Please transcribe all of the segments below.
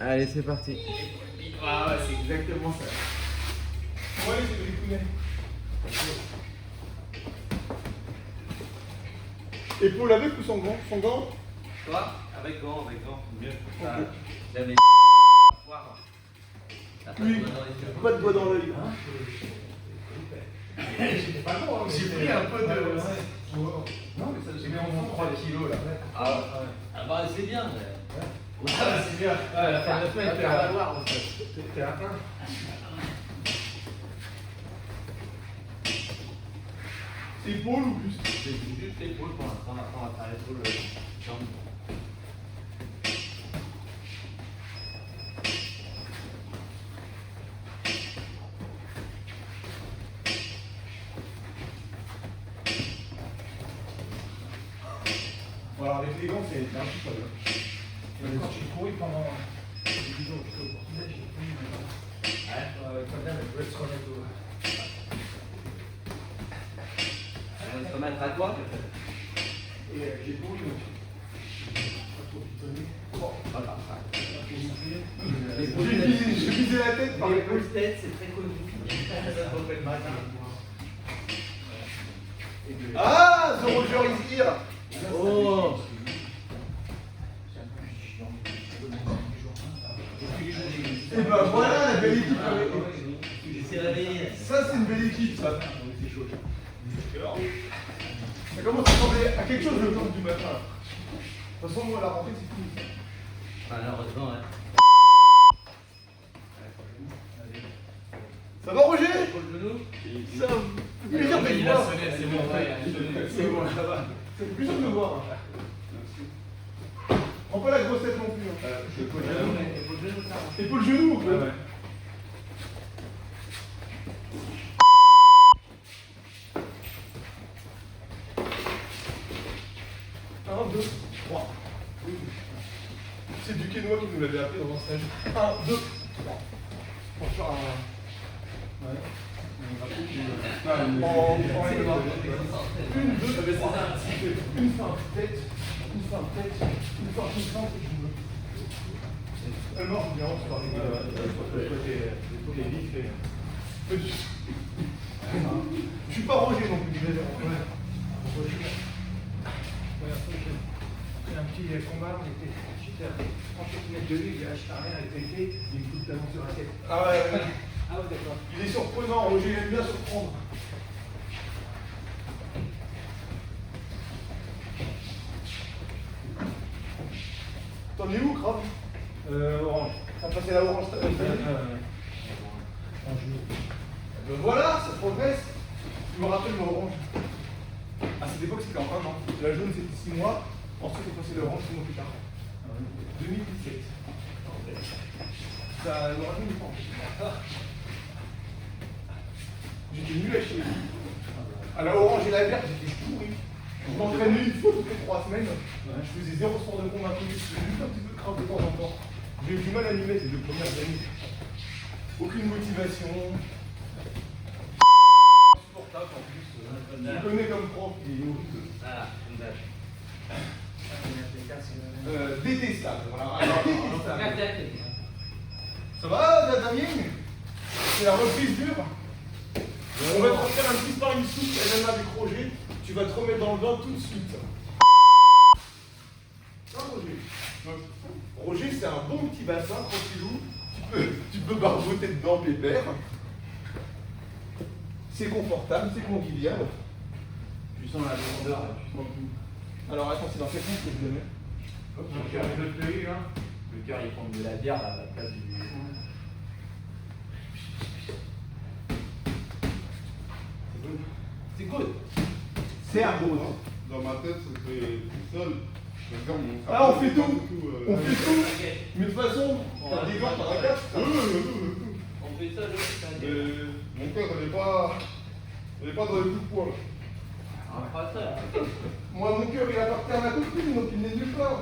Allez, c'est parti. Ah ouais, c'est exactement ça. Ouais, c'est bricounet. Épaule avec ou sans gants? Sans gants? Toi, avec gants, mieux. Ok. Jamais foire. T'as pas Oui. de doigts dans les yeux. Pas de doigt dans l'œil. J'étais pas bon, hein. J'ai pris un peu de. Non, mais ça, j'ai mis en 3 kilos là. Ah bah c'est bien. Mais... Ah, c'est bien. Ouais, la fin de semaine, t'es à voir en fait. T'es à 1. Épaule ou plus? C'est juste l'épaule pour l'instant. On va faire l'épaule jambe. Voilà, avec les gants, c'est un petit peu là. Quand j'ai couru pendant 10 jours jusqu'au Portugais, j'ai couru maintenant. Quand même, elle pouvait se remettre au. On va se remettre à quoi? Et j'ai couru donc. Pas trop pitonné. Bon, Voilà. j'ai visé la tête par Les les grosses têtes, c'est très connu. Ça s'appelle le matin. Ah, The Roger is here. Oh! Et ben voilà la belle équipe. Il s'est réveillé. Ça, c'est une belle équipe, ça. Ça commence à ressembler à quelque chose le jour du matin. De toute façon, moi, la rentrée, c'est fini. Malheureusement, hein. Ça va, Roger? Pour le genou? Ça fait plaisir de te Il a voir. sonné, c'est bon, il a sonné. C'est bon, ça va. Ça fait plaisir de te voir. Prends pas la grossette non plus. Et pour le genou, quoi. Ouais. Un, deux, trois. C'est du Quénois qui nous l'avait appelé dans un stage. 1, 2, 3. Pour faire un. Ouais. En règlement. Une, deux, une feinte tête, une feinte tête, une feinte et je me. Elle marche bien, on se va rigoler. Côté vif et. Je suis pas Roger non plus, Roger. Ouais, après, j'ai un petit combat, j'étais à 30 cm de lui, j'ai acheté rien, elle était été, il me fout le talon sur la tête. Ah ouais, ouais. Ah ouais, d'accord. Il est surprenant, Roger, il aime bien surprendre. T'en es où, Crave? Orange. T'as passé la orange Ben voilà, ça progresse. Tu me rappelles l'orange. À cette époque, c'était en 1 an. La jaune, c'était 6 mois. Ensuite, c'est passé l'orange 6 mois plus tard. 2017. Ça n'aura jamais eu temps. J'étais nul à chier. À la orange et la verte, j'étais pourri. Je m'entraînais une fois toutes les 3 semaines. Je faisais 0 sport de combat. Je faisais juste un petit peu de crainte de temps en temps. J'ai eu du mal à animer ces 2 premières années. Aucune motivation. Insupportable en plus. Je connais comme prof, il est horrible. Voilà, une date. Détestable. Voilà. Alors, détestable. Merci. Ça va, Damien? C'est la reprise dure. On va te refaire un petit sparring souple MMA avec Roger. Tu vas te remettre dans le bain tout de suite. Ça, Roger. Roger, c'est un bon petit bassin, tranquillou. Tu peux barboter dedans, pépère. C'est confortable, c'est convivial. Tu sens la lourdeur, là, tu sens tout. Alors attends, c'est dans quel sens que je le mets? Donc, avec le pays, là, le cœur, il prend de la bière à la place du. C'est good. C'est un good. Dans ma tête, c'était tout seul. Ah, on fait tout. On fait tout. Mais de toute façon, t'as des gants, t'as un casque. On fait ça, je Mon cœur, elle est pas dans les coups de poing. pas ça. Moi, mon cœur, il appartient à ma copine, donc il n'est nulle part.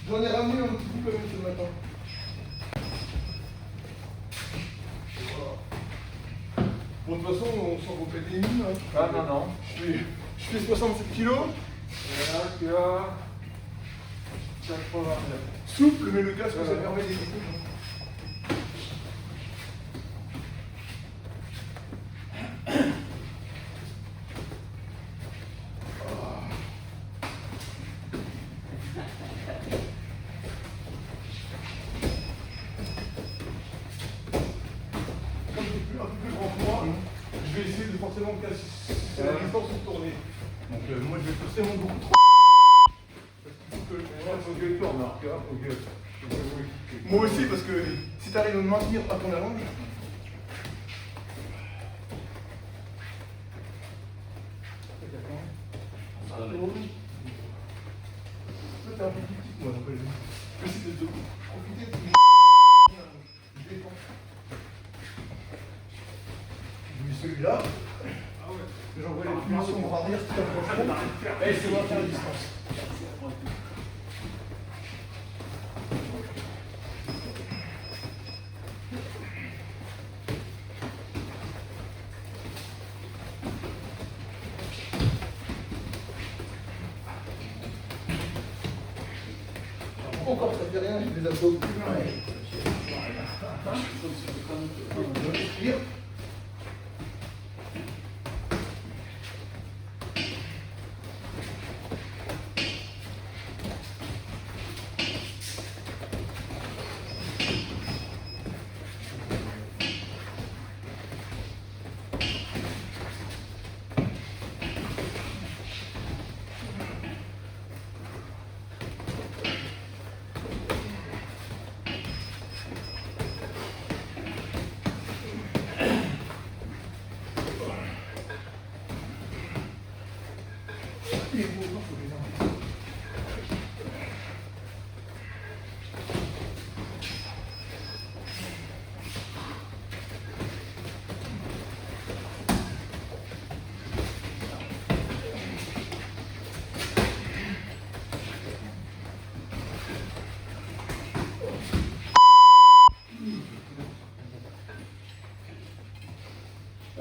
J'en ai ramené un petit peu quand même ce matin. Bon, de toute façon, on s'en refait des mines. Hein. Ah non, non. Je fais 67 kilos. Voilà, tu as. Souple, mais le casque, ça permet d'écouter. Comme j'ai plus un peu plus grand que moi, je vais essayer de forcément casser la distance pour tourner. Donc moi je vais forcément beaucoup trop. Faut que je tourne, hein. Moi aussi, parce que si tu arrives à me maintenir à ton allonge. T'es un peu plus petit que moi, donc je vais essayer de profiter de je détends. J'ai mis celui-là. J'envoie les pulsions pour arrière, c'est pas trop. Et c'est moi faire la distance. Encore, ça fait rien, j'ai des abdos.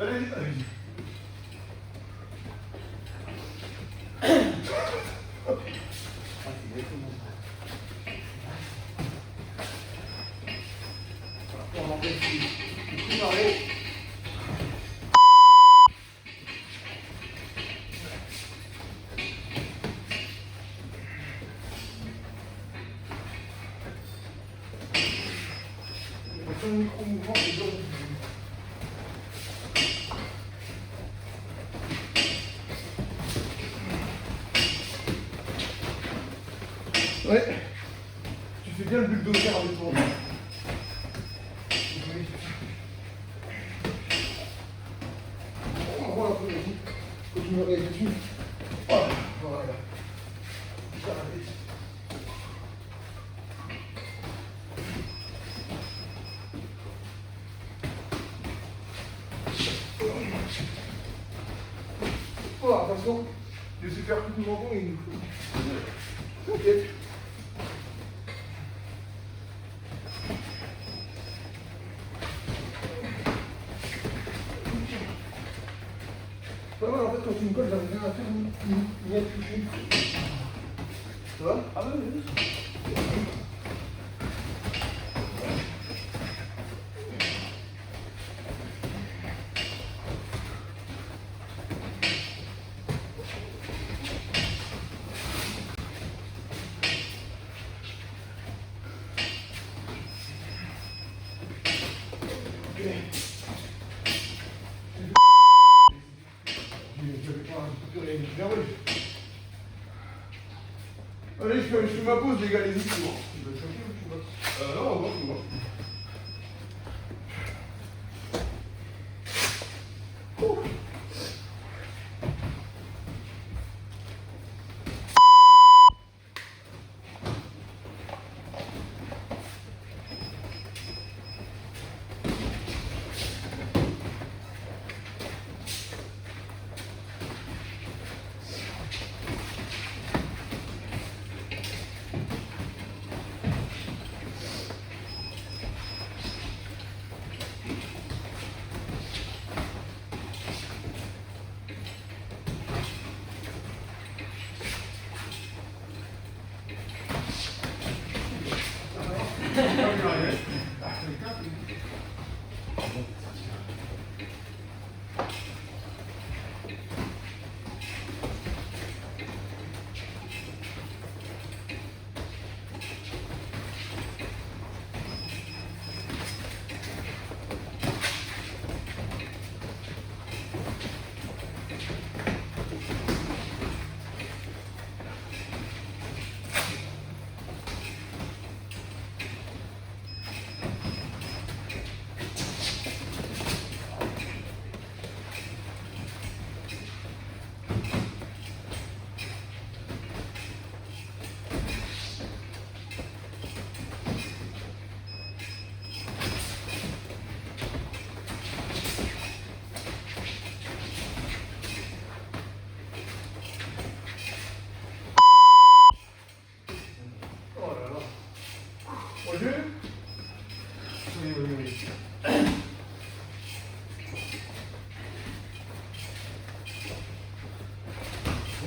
Allez, allez. Un micro-mouvement, c'est dur. Ouais, tu fais bien le bulldozer avec toi. Voilà, faut que tu me réhabitues. Voilà, voilà. J'arrête. Oh, attention, je sais faire tout le menton et il nous faut. T'inquiète. Pas mal en fait quand tu me colles, j'arrive bien à faire une miette touchée. Ça va? Ah oui, oui. Allez, je fais ma pause, les gars, les autres, c'est bon. Tu veux choquer ou tu vas? Non, on va, on va.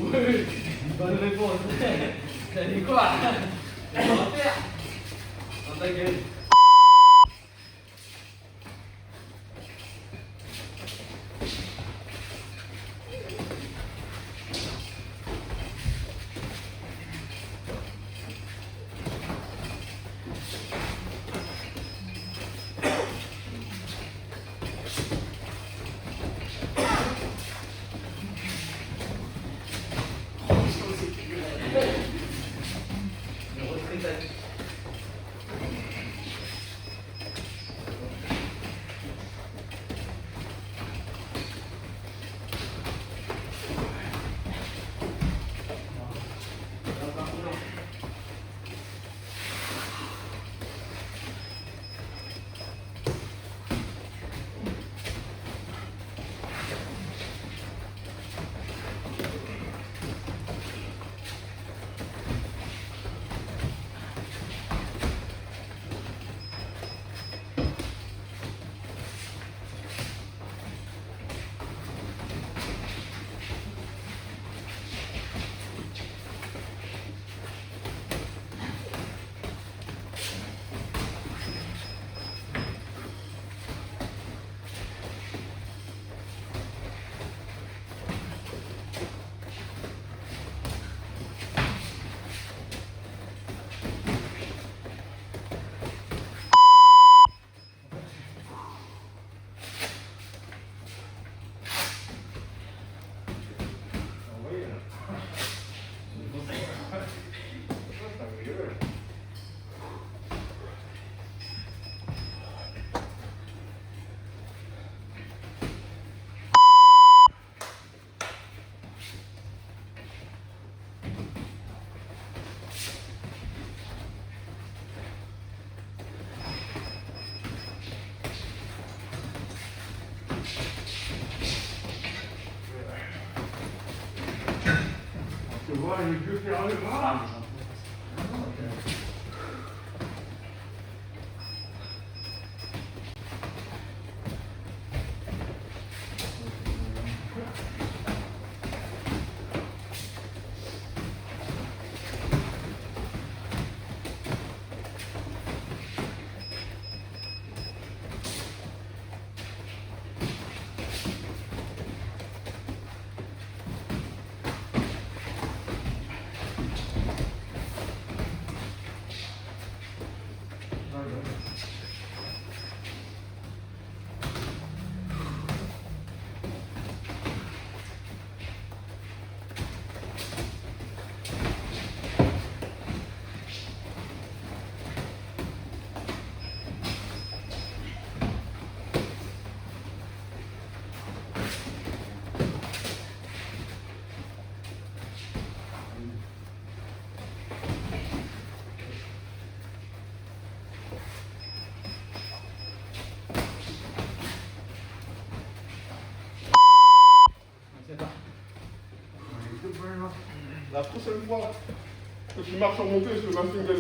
Oui, bonne réponse. T'as dit quoi? On va faire. Dans ta gueule. Tu vois, le vieux faire le bras. La prochaine fois que tu marches en montée, je te mets un single.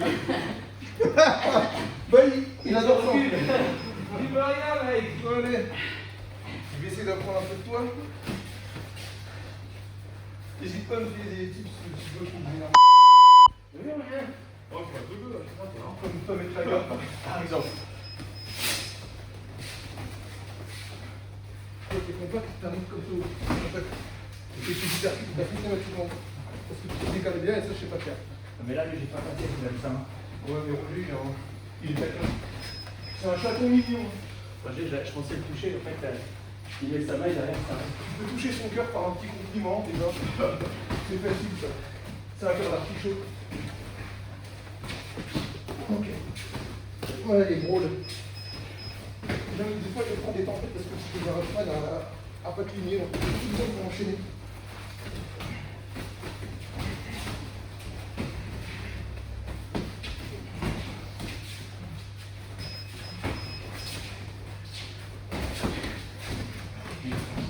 Bah, il adore ça. Il veut rien, mec. Allez. Je vais essayer d'apprendre un peu de toi. N'hésite pas à me filer des tips si tu veux qu'on vienne. Regarde. Oh, c'est un peu là. Comme Tom et Trager, par exemple. Tes contacts, tu t'arrives comme ça au contact. Et tu dis systématiquement. Parce que tu te décales bien et ça, je sais pas faire. Mais là, lui, j'ai pas passé, il a le sein. Ouais, mais lui, il est taquin. C'est un chaton mignon. Moi, je pensais le toucher, en fait, il met sa main, il arrive, ça. Tu peux toucher son cœur par un petit compliment, déjà. C'est facile, ça. C'est un cœur d'artichaut. Ok. Voilà les drôles. Des fois, je prends des tempêtes parce que je n'arrive pas à pas cligner. Donc, tout le monde pour enchaîner.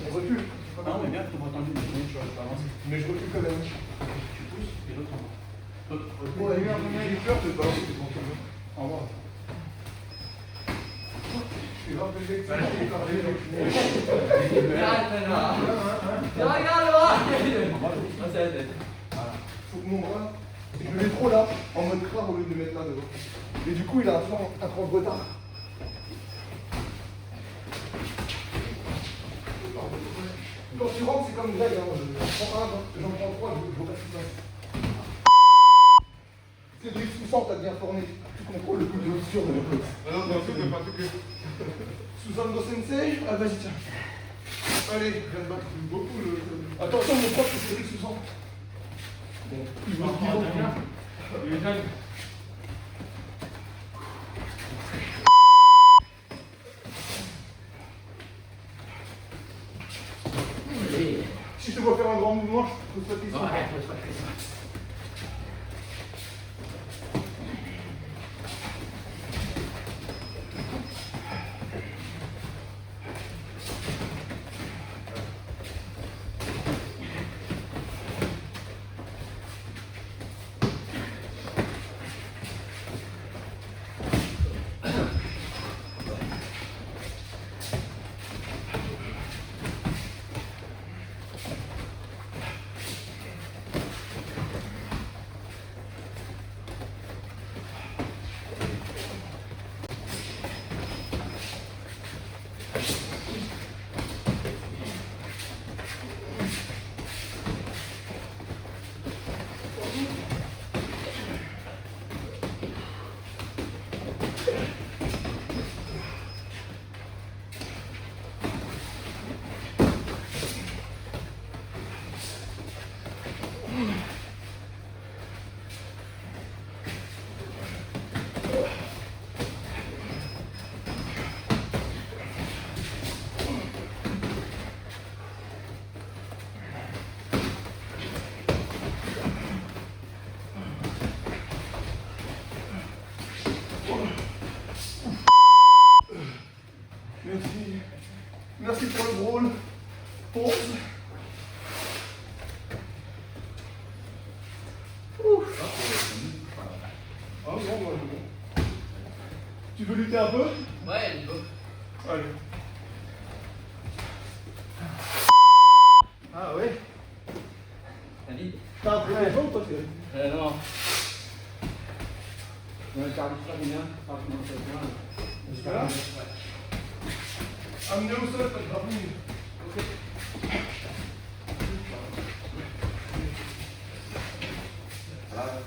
On recule. Non, mais bien, faut attendre une minute, je vais avancer. Mais je recule quand même. Tu pousses, et l'autre en bas. Bon, j'ai peur de balancer des pantalons. Au revoir. Je suis rappelé que ça j'ai parlé donc faut que mon bras, je le mets trop là, en mode crabe au lieu de le mettre là devant. Et du coup, il a un cran de retard. Quand tu rentres, c'est comme une blague. J'en prends un, j'en prends trois, je vois pas ce qui se passe. C'est des sous-sang, t'as bien formé. Tu contrôles le coup de l'option de la côte. Non, pas tout que. Suzando Sensei, ah vas-y tiens. Allez, je viens de battre beaucoup le. Attention mon prof, c'est Eric Suzan. Bon, il va bien. Il est jeune. Si je te vois faire un grand mouvement, je pose pas de questions. Ouais, pose pas de questions. Merci. Merci pour le brawl. Pause. Ouf. Ah non, moi, bon. Tu veux lutter un peu? Ouais, il faut. Allez. Ah ouais? T'as dit? T'as un peu les jambes, toi, Non. Le quart du soir, bien. Franchement, c'est bien. Jusqu'à là? Amenez au sol, pas de grappling. Ok.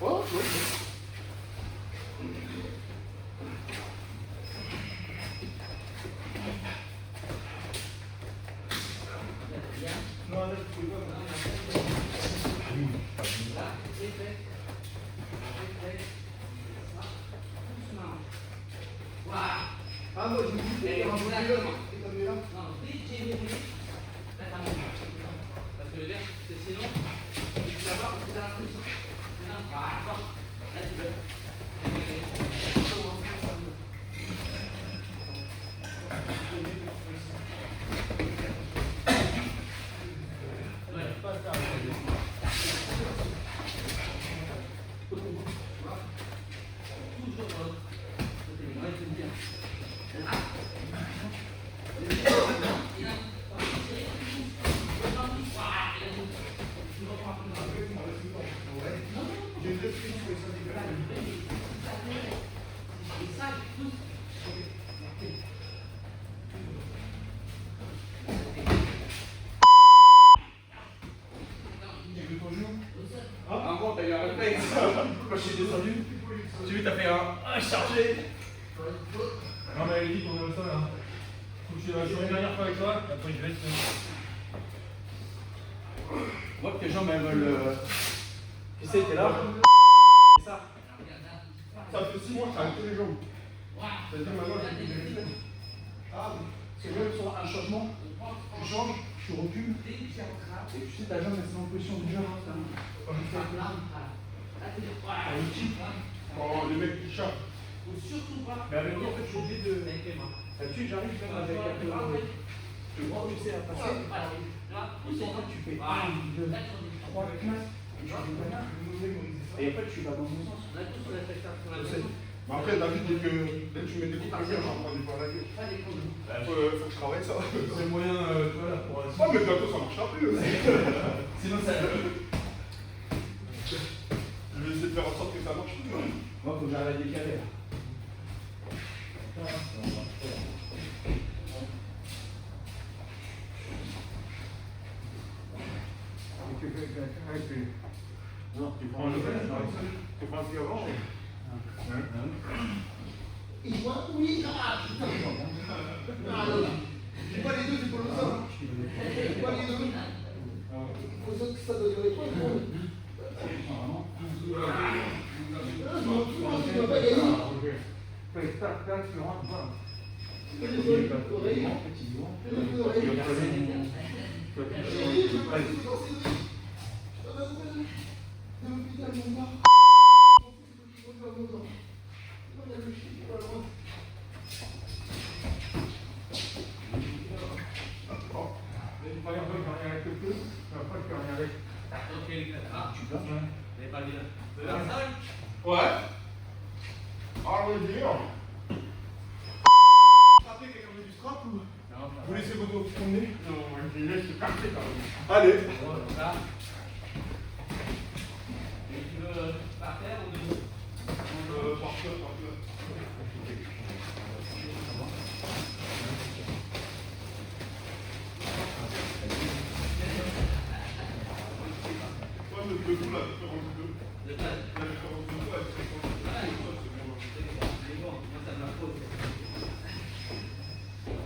Oh, oui. Non, là, je pouvais pas. Ah, moi, je me dis, c'est un peu là. C'est comme là. Non, dès que j'ai mis là, t'as mon parce que le verre, c'est sinon, tu vas voir, c'est la pression. Non, d'accord. Là, tu veux. J'ai une description, mais ça dit sur une dernière fois avec toi, après je vais te... On voit que tes jambes elles veulent. Tu sais, t'es là. C'est ça. Ça fait 6 mois que t'as arrêté les jambes. C'est-à-dire maintenant, j'ai plus les jambes. Ah, c'est même sur un changement. Tu changes, tu recules. Et tu sais, ta jambe elle s'est en position déjà. Oh, les mecs qui chappent. Surtout pas. Mais avec toi, en fait, je suis obligé de. Là-dessus, j'arrive même avec un peu. Je vois où c'est à passer. Et en fait, tu fais 1, 2, 3 classes. Et après, tu vas dans mon sens. On a tous on a fait ça. Je sais. Mais après, David, dès que tu mets des coups à la gueule, j'en prends des fois à la gueule. Faut que je travaille ça. C'est le moyen, voilà, pour... Oh, mais bientôt, ça marchera plus aussi. Sinon ça. Je vais essayer de faire en sorte que ça marche plus. Moi, faut que j'arrête de décaler. Non, tu prends le verre, tu prends le pied avant. Il voit, oui, ah putain. Ah non, j'ai pas les deux, c'est pour le sang. J'ai pas les deux. Faut que ça doit durer quoi, le monde. Tu vas pas gagner. Ok, ah, tu peux. Vous n'avez pas dit là. Vous avez un sac? Ouais. Ah, oui, bien. Frappez quelqu'un veut du strap ou vous laissez vos doigts promener? Non, je les laisse partir quand même. Allez. Voilà. Et tu veux par terre ou debout? Par terre, par terre. Ouais, mais debout, la différence de deux. De place. La différence de deux, elle se fait comme ça, c'est bon. C'est bon, moi ça me pose.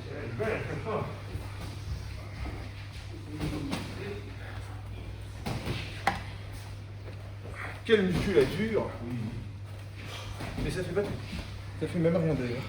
C'est belle, c'est fort. Quelle muscu la dure. Mais ça fait pas. Ça fait même rien d'ailleurs.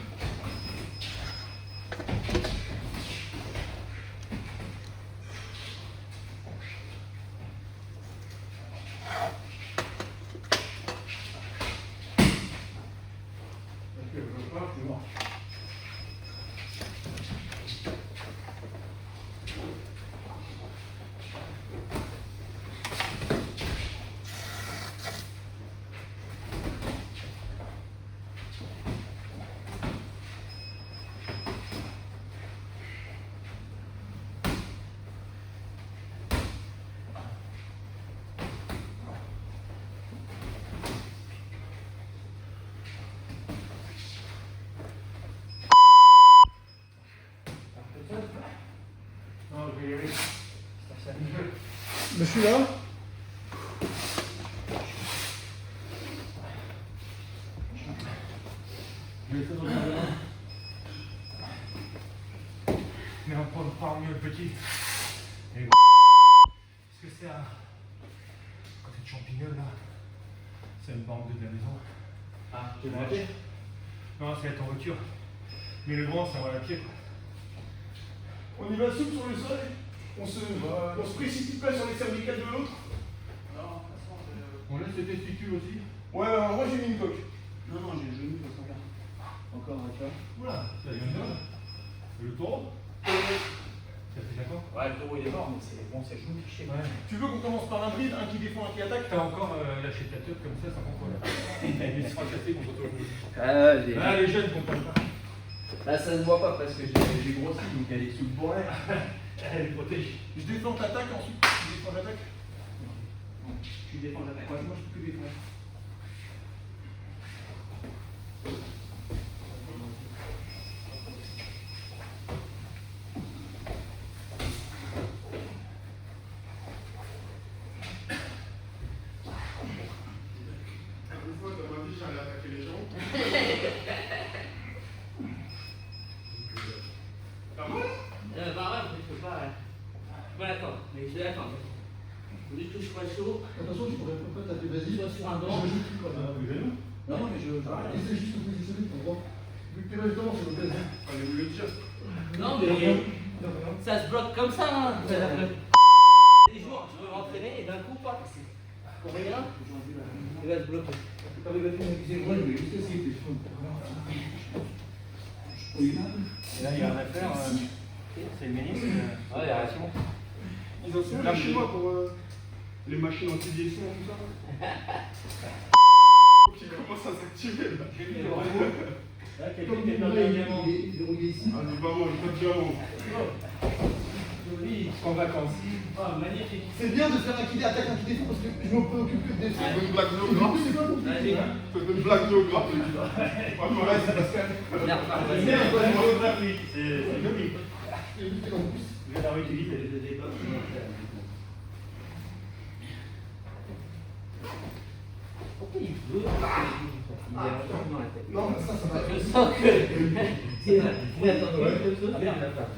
Non, je vais y aller. Je suis là. Je vais essayer de regarder là. Mais on prend mieux le petit. Et parce que c'est un côté de champignon là. C'est une bande de la maison. Ah, tu l'as acheté? Non, c'est en voiture. Mais le grand, ça va à la pied quoi. On y va souple sur le sol. On se précipite pas sur les cervicales de l'autre. On laisse les testicules aussi. Ouais, moi j'ai mis une coque. Non, non, j'ai le genou, je sens bien. Encore un cas. Oula, ça vient de là. Le taureau. Ça fait d'accord. Ouais, le taureau il est mort, mais c'est bon, c'est le genou qui chie. Ouais. Tu veux qu'on commence par un bride, un qui défend, un qui attaque? T'as encore lâché ta tête comme ça comprend pas. Il sera cassé contre toi. Ah, Les jeunes comprennent pas. là, ça ne voit pas parce que j'ai grossi, donc elle est sous le bourrelet. Elle protège. Je défends, t'attaques, ensuite tu défends, j'attaque. Tu défends, j'attaque. Moi je peux que défendre. Une fois dans ma vie, j'allais attaquer les gens. Pas mal, je vais attendre. Faut juste que je sois chaud. Attention, je pourrais pas taper, vas-y. Soit sur un banc. Je joue plus quoi. Non, mais je. Essaye juste de positionner ton droit. Vu que t'es là justement, c'est l'occasion. Allez, vous le dire. Non, mais ça se bloque comme ça. Hein. Les jours, je veux m'entraîner et d'un coup, pas. Pour rien, il va se bloquer. Moi, je vais juste essayer de faire. Et là, il y a un affaire, c'est le ministre. Ouais, il y a raison. Ils ont fait chez moi pour les machines anti-vieillissement, tout ça. Qui commence à s'activer là. Là, quelqu'un qui est perdu un diamant. Il est verrouillé ici. Ah, mais pas moi, j'ai pas de diamant. Joli. En vacances. Oh, magnifique. C'est bien de faire un qui attaque, un qui défend parce que je me préoccupe que de défendre. C'est une blague géographique. Vas-y. C'est une blague géographique. Ouais, c'est parce que. C'est géographique, c'est logique. Il est vite en plus. Je vais la réutiliser. Pourquoi il veut Non, mais ça va. Je sens que. C'est là. Il attend quelque chose. Ah merde, attends.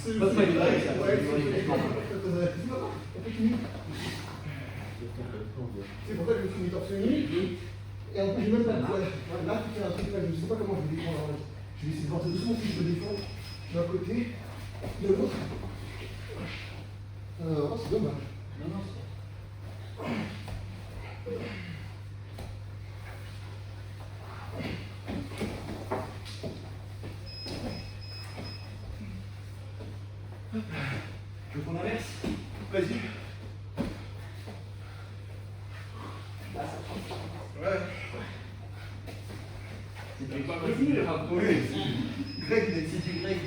C'est Pas ça, il va. C'est pour ça que je me suis mis torse nu. Et en plus, j'ai même pas de poids. Là, tu fais un truc là, je sais pas comment je vais défendre. Je vais essayer de voir doucement si je peux défendre d'un côté, de l'autre. Oh, c'est dommage. Non, non, Tu veux qu'on inverse? Vas-y. Ouais. C'est pas possible. Greg, il a dit Greg.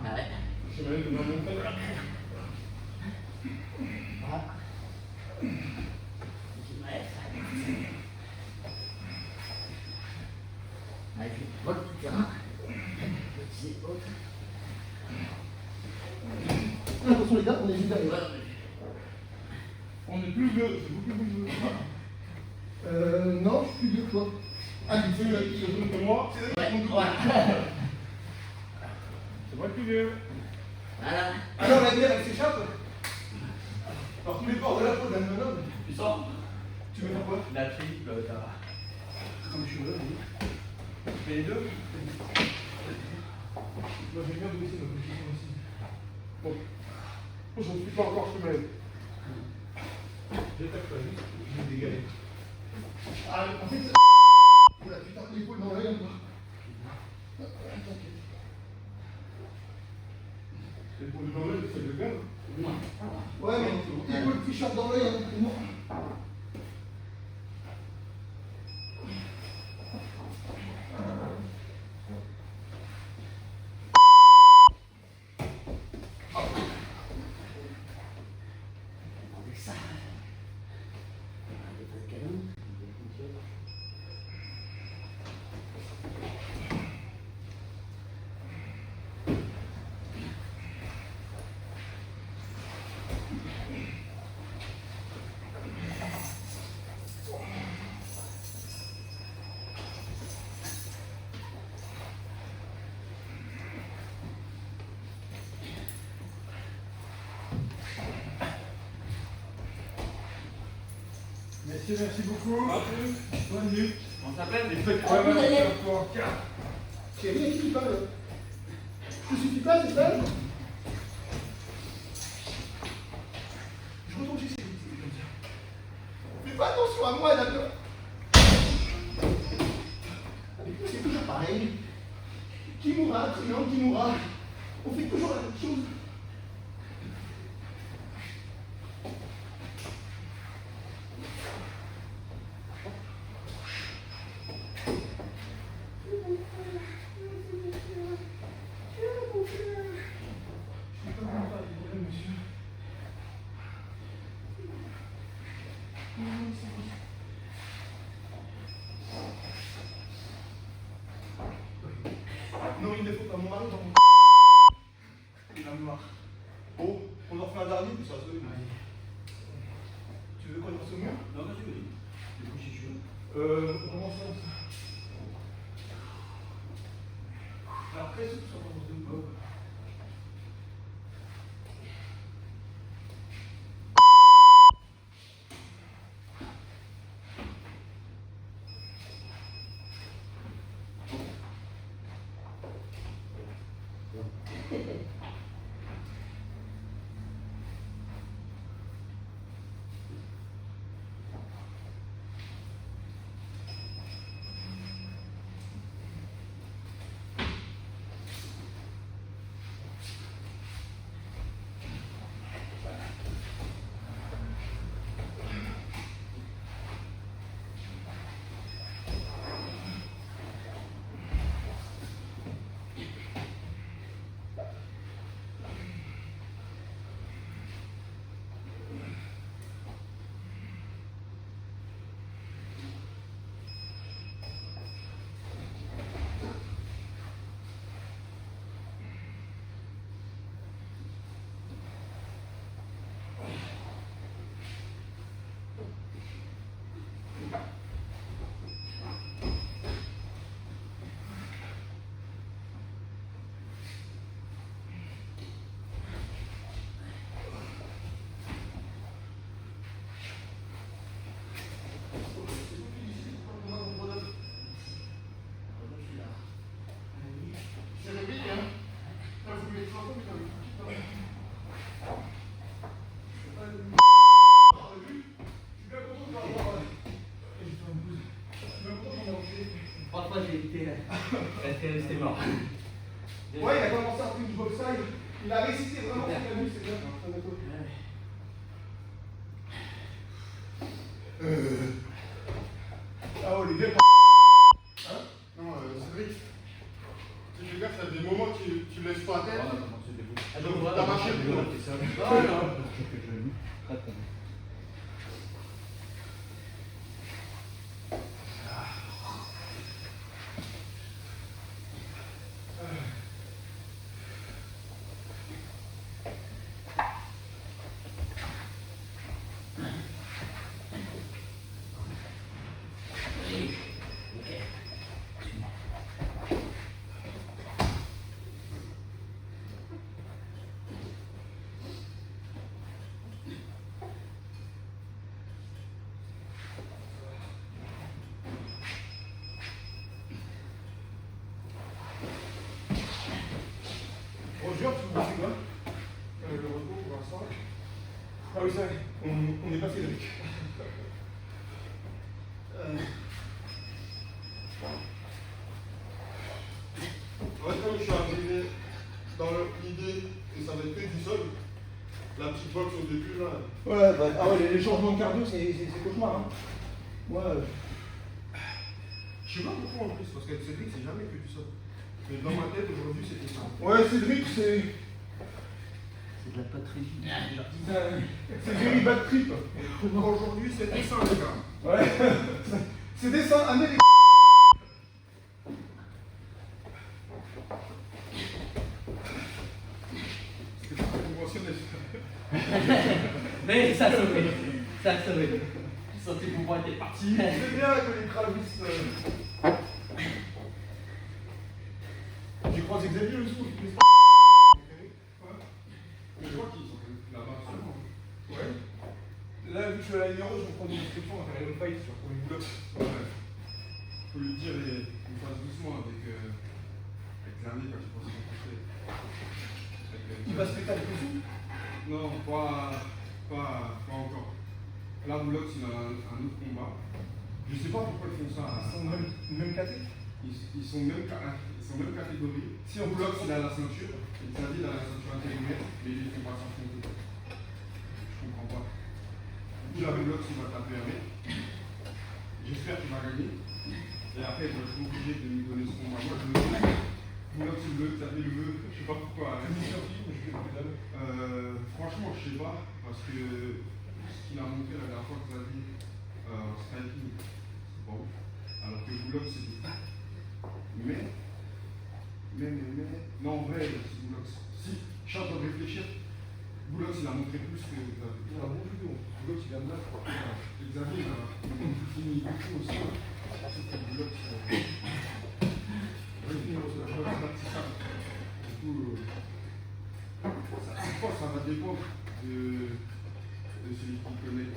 ouais. C'est vrai que dans mon cas. Attention les gars, on est juste derrière. On est plus vieux, c'est beaucoup plus vieux. Non, je suis plus vieux que toi. Ah, tu sais, le truc que moi, c'est Ouais, mon voilà. C'est moi le plus vieux. Voilà. Alors la bière, elle s'échappe par tous les bords de la peau d'un homme. Tu sens? Tu veux faire quoi? La triple, t'as. Comme je suis là, oui. Tu fais les deux? Moi j'aime bien baisser ma position aussi. Bon. Je ne suis pas encore semé. J'attaque pas juste, je vais dégager. Ah, en fait, oula, tu tapes l'épaule dans l'œil encore. T'inquiète. L'épaule dans l'œil, c'est le gars. Ouais, mais épaule t-shirt dans l'œil, hein, c'est moi. Messieurs, merci beaucoup. Bonne nuit. On s'appelle? Et faites Ah, vous allez- C'est rien qui parle. Ça suffit pas, c'est ça? Je retourne ici. Fais pas attention à moi, d'accord? C'est toujours pareil. Qui mourra, qui mourra. On fait toujours la même chose. Non, il ne faut pas mon mari dans mon... Il va me voir. Oh, on en refait un dernier, puis ça se fait. Tu veux qu'on passe au mur? Non, vas-y, vas-y. Du coup, si tu veux. Comment ça? Alors, après, c'est tout ça, on se dit. Franchement, j'ai été resté mort. Ouais, il a commencé à faire du bobsleigh. Il a récité vraiment ce qu'il a vu, c'est bien. Ah ouais, les gars. Hein? Non, Cédric. Tu sais, les gars, ça a des moments tu laisses pas la tête. T'as marché le coup. Non, non. Roger, tu vous dis quoi? Le retour pour l'instant. Ah oui, ça, on est pas Cédric. Ouais, comme je suis arrivé dans l'idée que ça va être que du sol, la petite box au début là. Ouais, bah, ah ouais, les changements de cardio, c'est cauchemar. Hein. Moi, je sais pas pourquoi en plus, parce que Cédric, c'est jamais que du sol. Mais dans ma tête, aujourd'hui, c'était ça. Ouais, Cédric, c'est. C'est de la patrie. C'est Jerry Bad Trip. Aujourd'hui, c'est dessin, les gars. Ouais. C'est dessin américain. C'était pas conventionnel. Mais ça a sauvé. Ça a sauvé. Sorti pour moi, t'es parti. C'est bien que les Travis. J'ai croisé Xavier le soir. Je crois qu'ils sont là-bas seulement. Ouais. Là, vu que je suis à la ligne rouge, on prend une inscription, on va faire une fight sur pour les boulots. Ouais. Faut lui dire, il fasse doucement avec années quand tu penses rencontrer. Il va se péter avec le sou? Non, pas encore. Là, Boulox, il a un autre combat. Je sais pas pourquoi ils font ça. Ils sont même catés? Ils sont même catégorie. Si on Boulox, il a la ceinture, il t'a dit il a la ceinture intégrée, mais ils ne font pas s'enfoncer. Je comprends pas. Du coup, là, Boulox, il va taper avec. J'espère qu'il va gagner. Et après, je suis obligé de lui donner son combat. Moi, je le veux. Boulox, il veut, taper le veut. Je sais pas pourquoi. Franchement, je sais pas. Parce que ce qu'il a montré la dernière fois que ça dit striking, c'est pas ouf. Alors que Boulox, c'est du tout. Mais, non, en vrai, c'est Boulox. Si, je suis en train de réfléchir. Boulox, il a montré plus que Xavier. Il a un bon judo. Boulox, il a de là, je crois. Xavier, il a fini beaucoup aussi. C'est que Boulox, du coup, je pense que ça va dépendre de celui qui connaît.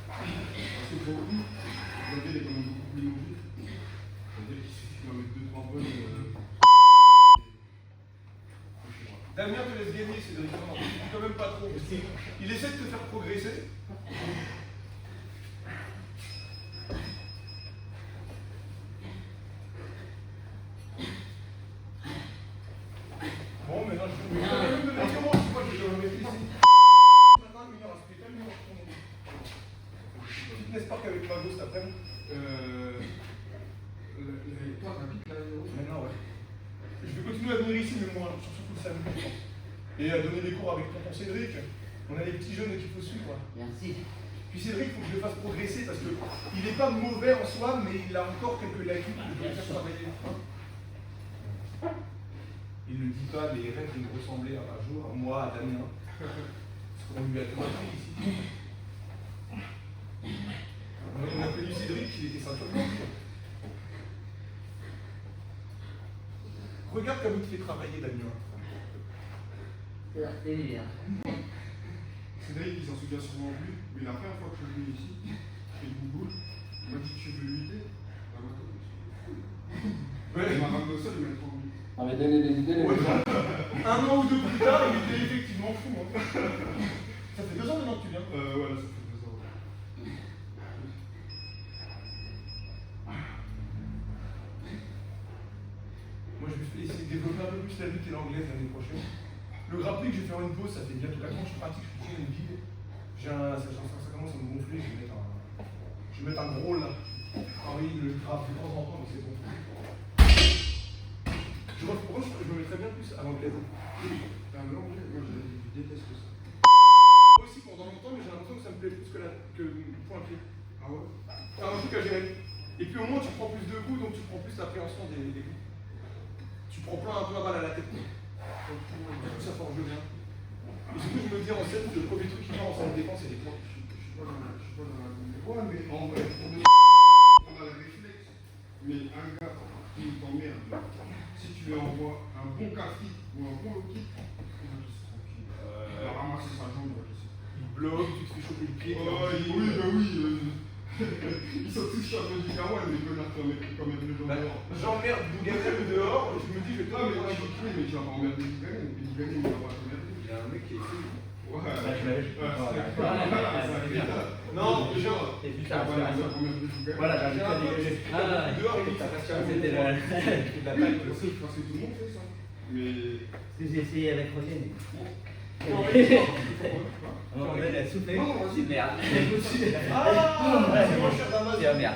Parce que pour vous, Xavier est quand même beaucoup plus mobile. C'est-à-dire qu'il suffit d'en mettre 2-3 bonnes. Damien te laisse gagner, Cédric. Non, quand même pas trop. Il essaie de te faire progresser. Bon, maintenant je vais me donner comment c'est quoi que je vais me mettre ici. Maintenant, il va rester tellement. Fitness Park avec Mago cet après-midi. Toi, t'habites là, Maintenant, ouais. Je vais continuer à venir ici, mais moi, surtout le samedi, je pense. Et à donner des cours avec tonton Cédric. On a des petits jeunes qu'il faut suivre. Merci. Puis Cédric, il faut que je le fasse progresser parce qu'il n'est pas mauvais en soi, mais il a encore quelques lacunes que je dois faire travailler. Il ne dit pas, mais il rêve de me ressembler un jour, moi, à Damien. Parce qu'on lui a tout appris ici. On a connu Cédric, il était ceinture blanche. Regarde comme il te fait travailler, Damien. C'est bien. Cédric, il s'en souvient sûrement plus, mais la première fois que je suis venu ici, et le Bouboule, il m'a dit tu veux lutter. Il m'a ramené au sol, il m'a trop voulu. Ah mais donnez des idées. Ouais, un an ou deux plus tard, il était effectivement fou. Hein. Ça fait 2 ans maintenant que tu viens. Ouais, ça fait 2 ans. Moi, je vais essayer de développer un peu plus la lutte et l'anglaise l'année prochaine. Le grappling, je vais faire une pause, ça fait bientôt 4 ans que je pratique, je suis une vide. Ça commence à me gonfler, je vais mettre un gros là. Ah oui, le grave de temps en temps, mais c'est bon. Je vois pourquoi je me mettrais bien plus à l'anglaise. Ah non, moi je déteste ça. Moi aussi pendant longtemps, mais j'ai l'impression que ça me plaît plus que point pied. Ah ouais? C'est un truc à gérer. Et puis au moins tu prends plus de coups, donc tu prends plus l'appréhension des coups. Tu prends plein un peu à balle à la tête. Du coup ça forge bien. Et surtout je me dis en scène, le premier truc qui part en salle de défense c'est les points. Je suis pas dans la ouais, mais en vrai, on a le réflexe. Mais un gars qui t'emmerde, si tu lui envoies un bon café ou un bon low kick, il va se tranquille. Il va ramasser sa jambe, il va laisser. Il bloque, tu te fais choper le pied. Oui, bah oui. Ils sont tous champions du Kawan, mais ils veulent quand même les gens dehors. J'emmerde Bougatel dehors, je me dis je vais Ah, te mais tu vas pas emmerder Bougatel, et puis Bougatel, il va pas t'emmerder. Il y a un mec qui est fou. Ouais, non, déjà, Et puis ça ça, va emmerder Bougatel. voilà, j'ai un peu dégagé. Ah, dehors, il dit ça reste calme. c'était la taille. Parce que tout le monde fait ça. Mais. Ce que j'ai essayé avec Roger. Non, mais On va la souffler. Non, vas-y. Merde. ah, c'est mon cher Damas. C'est merde.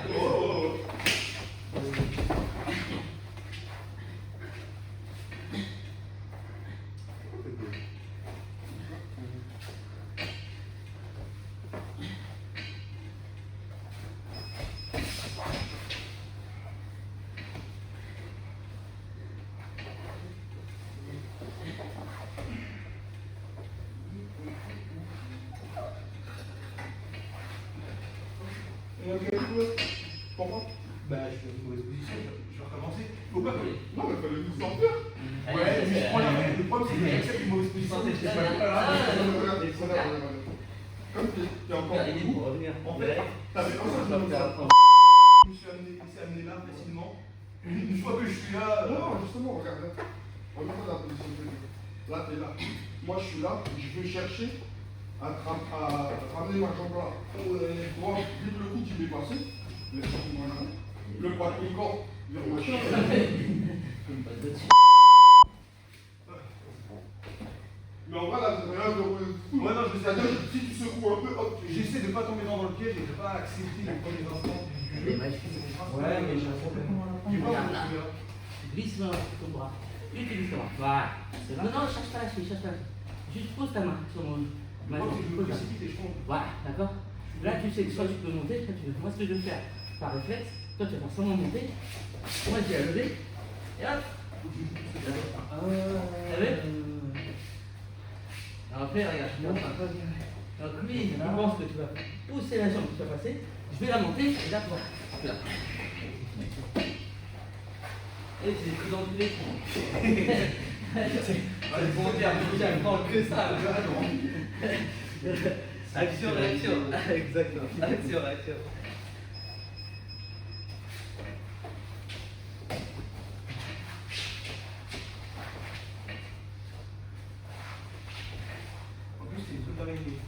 Pourquoi? Bah, je fais une mauvaise position, je vais recommencer. Faut pas que. Non, mais fallait nous sortir. Ouais, mais je prends le problème, c'est que j'accepte une mauvaise position. Comme t'es encore Terminé pour revenir. En fait, t'avais un seul je me suis laissé amener là facilement. Une fois que je suis là. Non, justement, regarde. Regarde la position que tu es. Là, tu es là. Moi, je suis là, je veux chercher à ramener ma jambe là. Moi, dès que le coup tu m'est passé, le poids du corps vers ma jambe. Mais en vrai, là, c'est rien de. Ouais, non, je sais. C'est-à-dire, si tu secoues un peu, hop, tu. J'essaie de ne pas tomber dans le piège et de ne pas accepter les premiers instants du jeu. Ouais, mais j'ai un problème. Tu vois, Regarde là. Glisse ton bras. Utilise ton bras. Voilà. Non, non, cherche pas la cheville, cherche pas la cheville. Juste pose ta main sur mon. Moi, si je me précipite et je tombe. Voilà, d'accord. Là, tu sais que soit tu peux monter, soit tu peux. Moi, ce que je vais faire par réflexe, toi, tu vas faire seulement monter. Moi, je vais lever. Et hop. T'as vu? Alors après, regarde, je monte un peu. Donc lui, il pense que tu vas pousser la jambe, tu vas passer. Je vais la monter, et là, tu vois. Là. Et c'est des coups d'enculé. Allez, pour dire, je prends que ça. Action, réaction. Exactement. Action, réaction. En plus, c'est une truc d'araignée.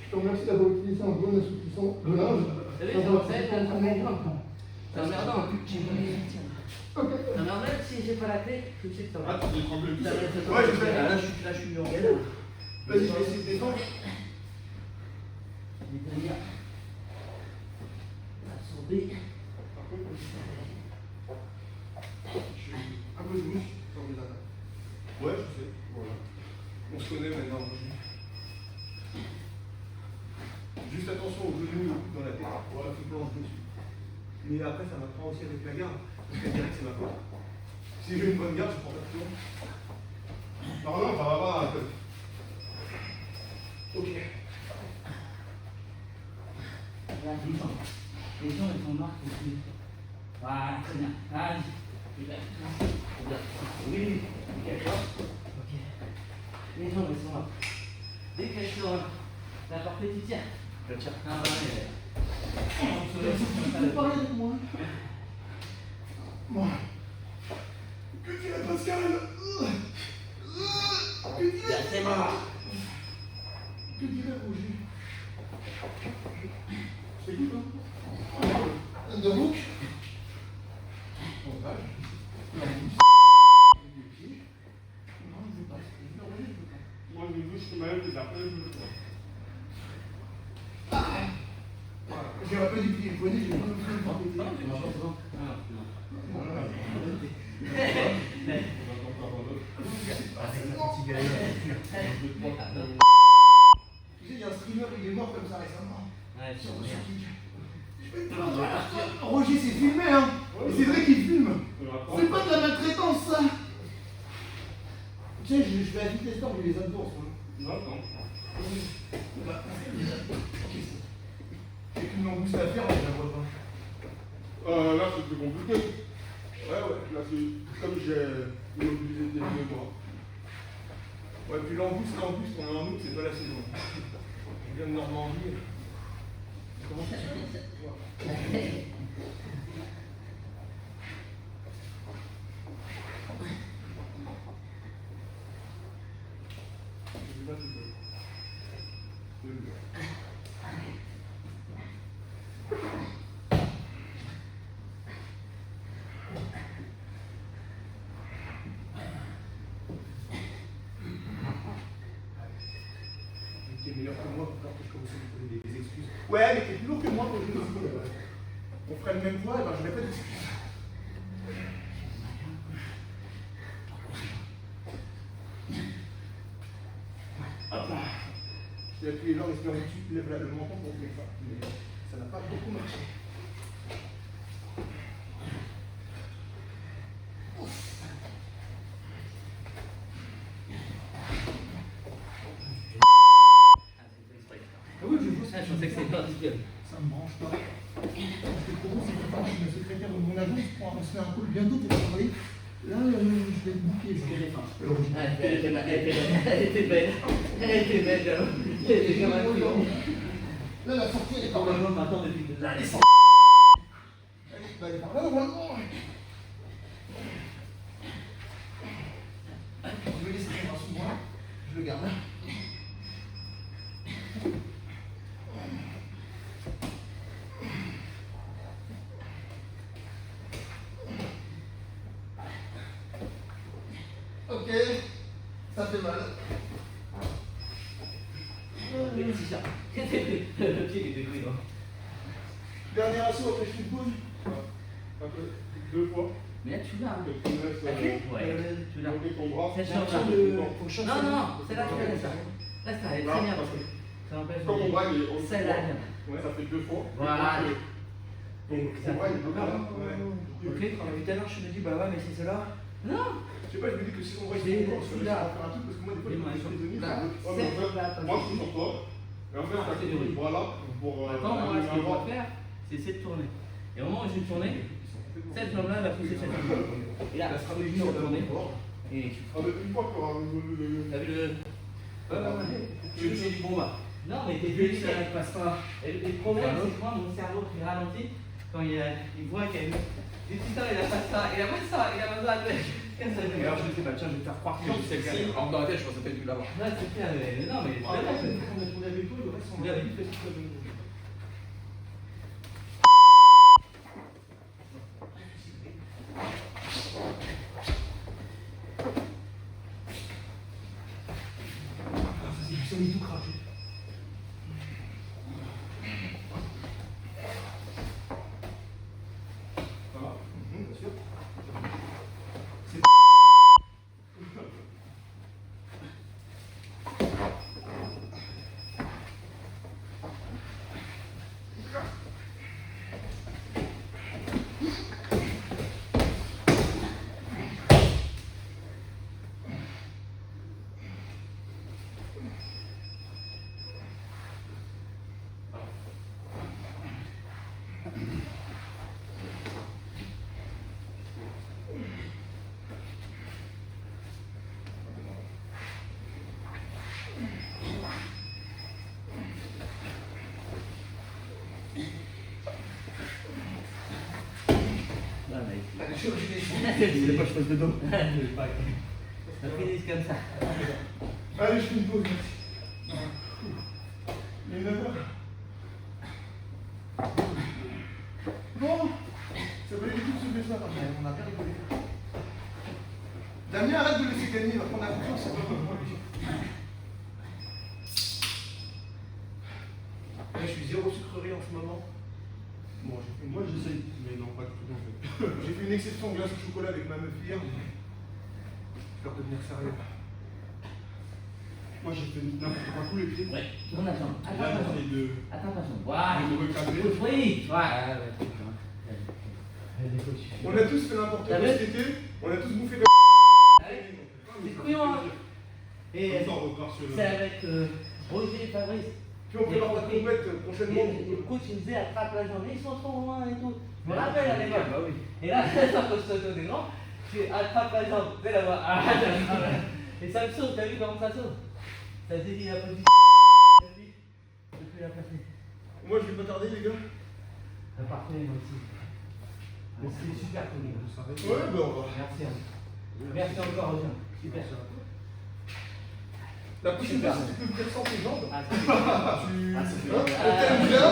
Je te remercie d'avoir utilisé un bon assouplissant de linge. T'as vu, c'est emmerdant. C'est emmerdant. Non, mais en fait, si j'ai pas la clé, je sais que ça va. Ah, tu détrembles tout seul. Ouais, je sais. Là, je suis en galère. Vas-y, je vais essayer de détendre. Je vais tenir. Absorber. Par contre, je suis un peu de mouche sur mes attaques. Ouais, je sais. Voilà. On se connaît maintenant. Juste attention aux genoux et au coude dans la tête. Voilà, faut plancher dessus. Mais après, ça m'apprend aussi avec la garde. Parce qu'elle dirait que c'est ma faute. Si j'ai une bonne garde, je prends pas de tour. Non, non, ça va pas dans la tête. Ok. Là, détends. Les gens, ils sont marqués aussi. Voilà, très bien. Allez. Oui, d'accord. Ok. Les gens, ils sont là. Dès qu'elles sont là, la partie, tu tiens. Je tiens. Ah ouais. Tu peux parler avec moi. Moi. Que dirait Pascal? Que dirait C'est mort. Que dirait Roger? C'est good, hein? De bouc? On va. Moi, je veux juste que Maël les appelle, je le fais. J'ai un peu du pied poignet, j'ai pas Tu sais, il y a un streamer, il est mort comme ça récemment. Ouais, Sur Kick. Roger, c'est filmé, hein. Et c'est vrai qu'il filme. C'est pas de la maltraitance, ça. Tu sais, je vais à vitesse d'or, mais les hommes d'or, Non, non. J'ai qu'une langouste à faire, mais je la vois pas. Là, c'est plus compliqué. Ouais, là, c'est comme j'ai immobilisé des deux bras. Ouais, puis l'angouste, on est en août, c'est pas la saison. Je viens de Normandie. Comment ça se passe? t'es meilleur que moi, encore que je commence à me poser des excuses. Ouais, mais t'es plus lourd que moi pour le on ferait le même poids, et ben j'aurais pas d'excuses. Hop là. Tu as appuyé les jambes, espérons que tu lèves le menton pour que mais ça n'a pas beaucoup marché. Ah oui, je pensais que c'était particulier. Ça me branche pas. C'est trop beau, c'est que quand je suis le secrétaire de mon agence pour se faire un call bientôt pour travailler. Là, je vais être bouqué. Elle était belle. Elle était belle. Elle était comme un couillon. Là, la sortie, elle est par là. Normalement, maintenant, depuis que là, elle est sortie. Elle est par là, normalement. Je vais laisser mon bras sous moi. Je le garde là. Ok, ça fait mal. C'est ça. Le pied était pris, non? Dernier assaut, après je fais une pause. Un peu, 2 fois. Mais là, tu l'as. Hein. Donc, tu laisses, Ouais, tu l'as. bloquer ton bras. C'est Faut que je Non, non, c'est là que tu fais ça. Là, ça, elle est très bien. Ça m'empêche Comme mon bras, il est au C'est là. Ouais, ça fait 2 fois. Voilà. Donc, ton bras, il est bloqué là. Ok, tout à l'heure, je me dis, bah ouais, mais c'est cela. Non. Je sais pas, je me dis que si on voit que C'est c'est encore, je vais là. faire un truc parce que moi, des fois, Les mains, je fais des demi, là. ça bloque. Ouais, mais en fait, moi, je suis sur toi. Et en fait, Ah, t'as c'est coupé du le bras là pour. Attends, moi, ce que je dois faire, c'est essayer de tourner. Et au moment où je vais tourner, cette jambe-là va pousser cette jambe. Et là, la stratégie, je vais tourner. Et je Ah, mais une fois que tu auras T'as vu le. Tu veux du bon bas. Non, mais t'es Lui, délicat. ça ne passe pas. Et le problème, c'est que moi, mon cerveau qui ralentit quand il voit qu'il y a une. Et putain, il a pas ça, il a pas ça, il a pas ça. Qu'est-ce que ça fait? Alors je me dis, bah tiens, je vais te faire croire que je sais le gars. Alors dans la tête, je pensais pas du tout l'avoir. Là, c'est clair, mais non, mais. On a vu tout, le reste, on Il a avait vu. une petite chose. Ça m'est tout craqué. Voilà. Bien sûr. C'est pas je passe de dos. Ça finit comme ça. Allez, je fais une pause, merci. Il est 9h. Bon, ça valait le coup de se lever ce matin. On a bien rigolé. Damien, arrête de laisser gagner, il va prendre la confiance, c'est pas pour lui. Là, je suis zéro sucrerie en ce moment. Bon, moi j'essaye, mais non, pas du tout en fait. J'ai fait une exception glace au chocolat avec ma meuf hier. J'espère devenir sérieux. Moi j'ai fait n'importe quoi, tous les pieds. Ouais, tourne la jambe. Là, Attends, j'essaie de ta jambe. Voilà. me recadrer. Oui, voilà. On a tous fait n'importe quoi T'as vu cet été, on a tous bouffé de Allez, c'est couillon, hein. Et Comme ça, on repart sur le- c'est avec Roger et Fabrice. Puis on prépare la compète prochainement. Et le coach il me disait attrape la jambe, ils sont trop loin et tout. Je me rappelle à l'époque. Bah oui. Et là, quand je saute des grands, tu attrapes la jambe, tu sais là-bas. Ah, et ça me saute, t'as vu comment ça saute? Ça se dit, il a pas dit. T'as vu? Je peux plus la placer. Moi je vais pas tarder les gars. Ah, parfait, moi aussi. C'est super cool, les gars. Ouais, ben on va. Merci. Merci encore, Roger. Super. La prochaine fois, si tu peux me faire sans tes jambes. Ah, On t'aime bien,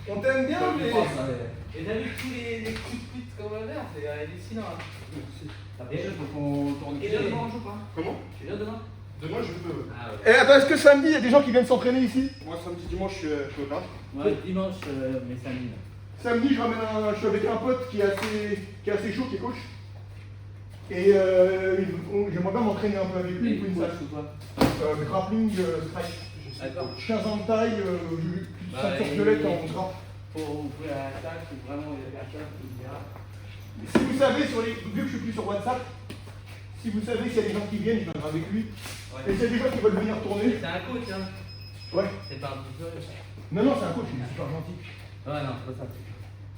on t'aime bien, mais. Et t'as vu tous les coups de pute qu'on va faire, c'est hallucinant. Hein. Et je veux qu'on tourne. Et là, demain, on joue pas. Comment? Tu viens demain? Demain, je peux. Ah ouais. Et attends, est-ce que samedi, il y a des gens qui viennent s'entraîner ici? Moi, samedi, dimanche, je suis au taf. Ouais, dimanche, mais samedi. Là. Samedi, je suis avec un pote qui est assez chaud, qui est coach. Et j'aimerais bien m'entraîner un peu avec lui, une salle. ou quoi? Grappling, strike. D'accord. 15 ans de taille, ceinture violette en grappe. Pour ouvrir la salle, faut vraiment y aller à ça, etc. Si vous savez, vu que je suis plus sur WhatsApp, si vous savez s'il y a des gens qui viennent, je viendrai avec lui. Ouais. Et s'il y a des gens qui veulent venir tourner. C'est un coach, hein? Ouais. C'est pas un tuteur. Non, non, c'est un coach, il est super gentil. Ouais, non, c'est pas ça.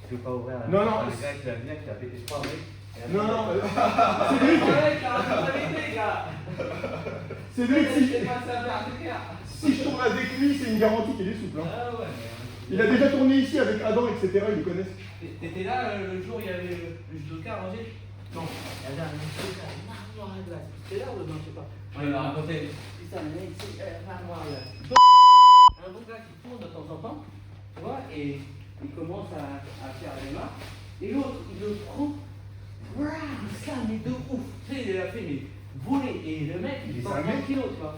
Tu veux pas ouvrir la Non, non. Le gars qui va venir, qui a pété 3 mecs. Non, non, C'est lui qui a responsabilité, gars! c'est lui qui. C'est pas ça, gars! Si je tourne avec lui, c'est une garantie qu'il est souple. Hein. Ah ouais, mais. Il a déjà tourné ici avec Adam, etc. Ils le connaissent. T'étais là le jour où il y avait le judoka à Angers? Non. Il y avait un judoka, une armoire à glace. C'était là ou non? Je sais pas. Ouais, il m'a raconté. C'est ça, le mec, c'est une armoire à glace. Un bon gars qui tourne de temps en temps, tu vois, et il commence à faire les mains. Et l'autre, il le prend. Waouh, ça, mais de ouf. Tu sais, il a fait, mais voler. Et le mec, il est 130 kilos, tu vois.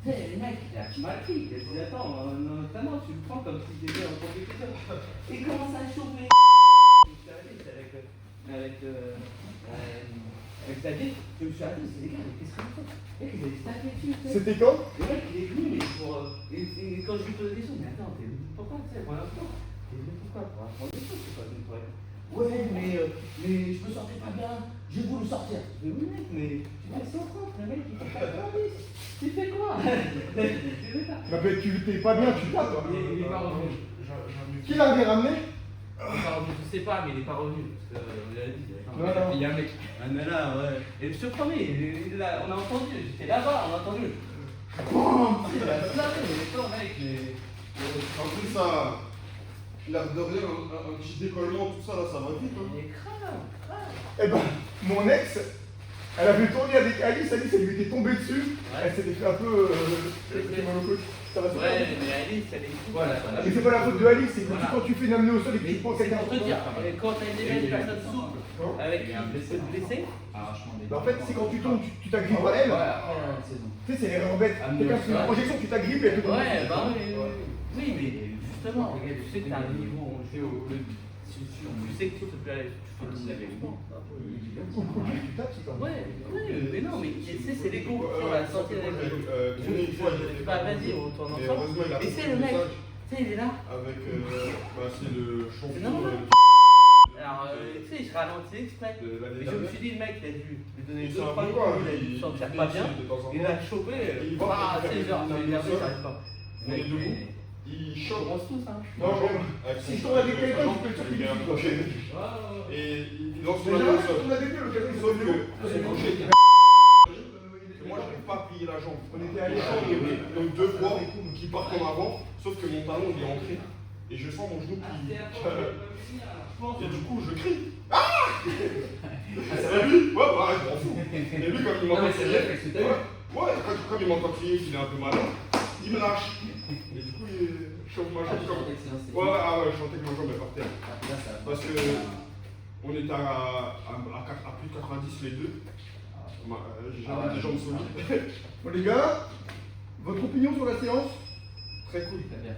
Tu sais, le mec, il a mal pris. Il a dit, attends, notamment, tu le prends comme si c'était en compétition. Et il commence à chauffer. Avec sa vie, je me suis arrêté, c'est les gars, mais qu'est-ce qu'on fait? Le mec, il allait se taper dessus. Tu sais. C'était quand? Le mec, il est venu, mais pour. Et quand je lui pose des questions, mais attends, pourquoi, tu sais, pour l'instant? Mais pourquoi? Pour apprendre des choses, c'est pas une problème. Ouais, mais je me sentais pas bien, j'ai voulu sortir. Mais oui, mec, mais tu fais 130, le mec, il fait pas 90. Tu fais quoi? Bah, tu t'es pas bien, tu tapes. Toi. Il est pas revenu. Qui l'avait ramené? Il est pas revenu, je sais pas, mais il est pas revenu. Parce que, il a dit, Non, non. il y a un mec. Ah, mais là, ouais. Et je te promets, on a entendu, j'étais là-bas, on a entendu. Il a flammé, mais toi, mec, mais. En plus, ça. L'air de rien, un petit décollement, tout ça, là, ça va vite. Hein. Il est crade. Eh ben, mon ex, elle avait tourné avec Alice, elle lui était tombée dessus. Ouais. Elle s'était fait un peu. Elle était mal au coach. Ça va se faire. Ouais, mais Alice, elle est fou. Voilà. Mais c'est pas la faute de Alice, c'est Voilà. quand tu fais une amener au sol et que Mais tu prends c'est quelqu'un. pour te dire, quand t'as déjà une personne souple, avec Il y a un blessé. blessé, Arrachement des Bah, en fait, c'est quand tu tombes, tu t'agrippes pas elle. après la saison. Tu sais, c'est l'erreur bête. Quelqu'un fait une projection, tu t'agrippes et elle te tombe. Ouais, bah oui, mais justement, regarde, tu sais que t'as un niveau, tu sais que tu peux aller, tu fais tout avec moi. Tu tapes, c'est comme ça. Ouais, mais non, mais tu sais, c'est l'ego, on va sortir avec l'ego. Bah vas-y, on tourne Mais ensemble. heureusement, il a Et fait c'est un le mec, message tu sais, il est là. avec. Bah, c'est le C'est champion normal. Alors, tu sais, je ralentis exprès. de l'année Mais je me dernière. suis dit, le mec, il a dû lui donner C'est 2-3 un peu coups, quoi, il a dû se sentir pas bien. de temps en Il temps. a chopé, Il va ah, faire tu sais, genre, une il est nerveux, sol. j'arrive pas. On est debout. Il On chope. commence tous, hein. Non, jambe mais avec si son je tourne avec jambe, quelqu'un, sa tu peux le jambe, sortir il est du accroché. Ouais. Et il lance Mais son j'ai main au rien, sol. on avait vu l'occasion de Sauf se que faire son le crochet vélo. moi, j'arrive pas à plier la jambe. On était allés Donc deux fois qui partent comme avant, sauf que mon talon il est entré. Et je sens mon genou qui. Et du coup, je crie. Ah c'est lui. Ouais, bah, je m'en fous. Et lui, comme il Non, m'entend mais c'est vrai, parce que t'as vu. ouais, comme il m'entend crier qu'il est un peu malin, il me lâche. Et du coup, il chauffe ma jambe comme. Ouais, ah ouais, je sentais que ma jambe est par terre. Parce que on était à plus de 90 les deux. J'ai jamais des jambes solides. Bon, les gars, votre opinion sur la séance? Très cool. Très bien.